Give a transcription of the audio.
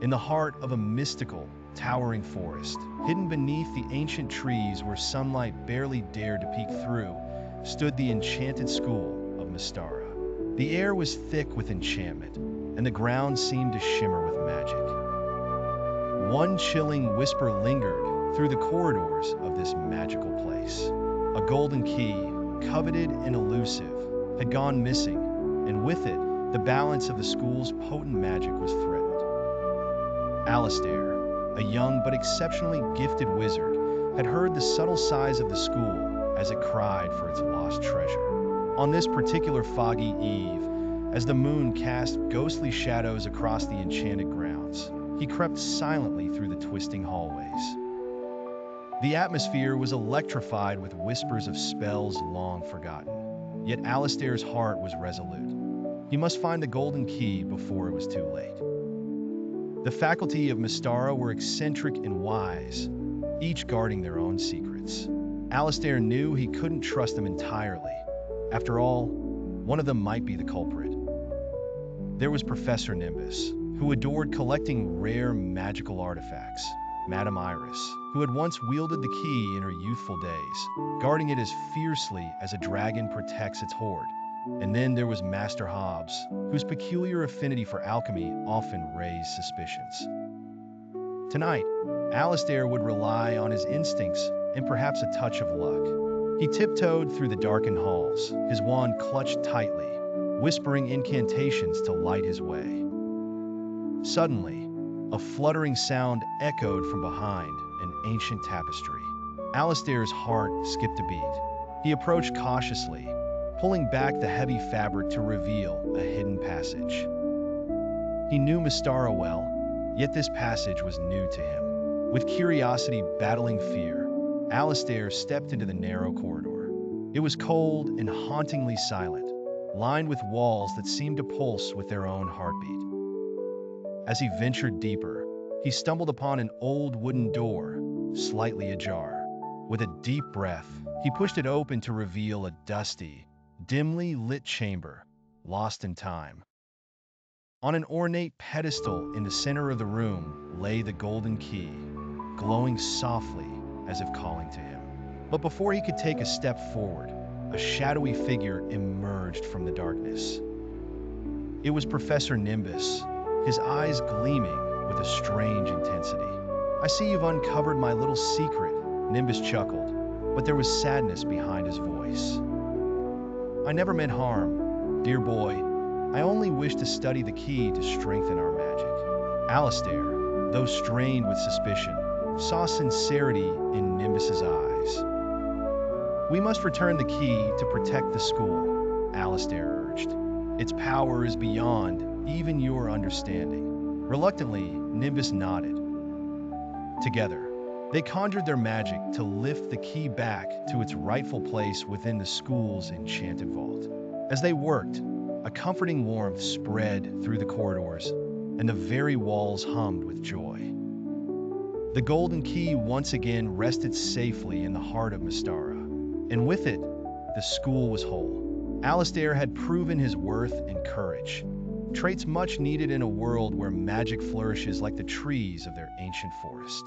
In the heart of a mystical, towering forest, hidden beneath the ancient trees where sunlight barely dared to peek through, stood the enchanted School of Mystara. The air was thick with enchantment, and the ground seemed to shimmer with magic. One chilling whisper lingered through the corridors of this magical place. A golden key, coveted and elusive, had gone missing, and with it, the balance of the school's potent magic was threatened. Alistair, a young but exceptionally gifted wizard, had heard the subtle sighs of the school as it cried for its lost treasure. On this particular foggy eve, as the moon cast ghostly shadows across the enchanted grounds, he crept silently through the twisting hallways. The atmosphere was electrified with whispers of spells long forgotten. Yet Alistair's heart was resolute. He must find the golden key before it was too late. The faculty of Mystara were eccentric and wise, each guarding their own secrets. Alistair knew he couldn't trust them entirely. After all, one of them might be the culprit. There was Professor Nimbus, who adored collecting rare magical artifacts. Madame Iris, who had once wielded the key in her youthful days, guarding it as fiercely as a dragon protects its hoard. And then there was Master Hobbs, whose peculiar affinity for alchemy often raised suspicions. Tonight, Alistair would rely on his instincts and perhaps a touch of luck. He tiptoed through the darkened halls, his wand clutched tightly, whispering incantations to light his way. Suddenly, a fluttering sound echoed from behind an ancient tapestry. Alistair's heart skipped a beat. He approached cautiously, pulling back the heavy fabric to reveal a hidden passage. He knew Mystara well, yet this passage was new to him. With curiosity battling fear, Alistair stepped into the narrow corridor. It was cold and hauntingly silent, lined with walls that seemed to pulse with their own heartbeat. As he ventured deeper, he stumbled upon an old wooden door, slightly ajar. With a deep breath, he pushed it open to reveal a dusty, dimly lit chamber, lost in time. On an ornate pedestal in the center of the room lay the golden key, glowing softly as if calling to him. But before he could take a step forward, a shadowy figure emerged from the darkness. It was Professor Nimbus, his eyes gleaming with a strange intensity. "I see you've uncovered my little secret," Nimbus chuckled, but there was sadness behind his voice. "I never meant harm, dear boy. I only wish to study the key to strengthen our magic." Alistair, though strained with suspicion, saw sincerity in Nimbus's eyes. "We must return the key to protect the school," Alistair urged. "Its power is beyond even your understanding." Reluctantly, Nimbus nodded. Together, they conjured their magic to lift the key back to its rightful place within the school's enchanted vault. As they worked, a comforting warmth spread through the corridors, and the very walls hummed with joy. The golden key once again rested safely in the heart of Mystara, and with it, the school was whole. Alistair had proven his worth and courage, traits much needed in a world where magic flourishes like the trees of their ancient forest.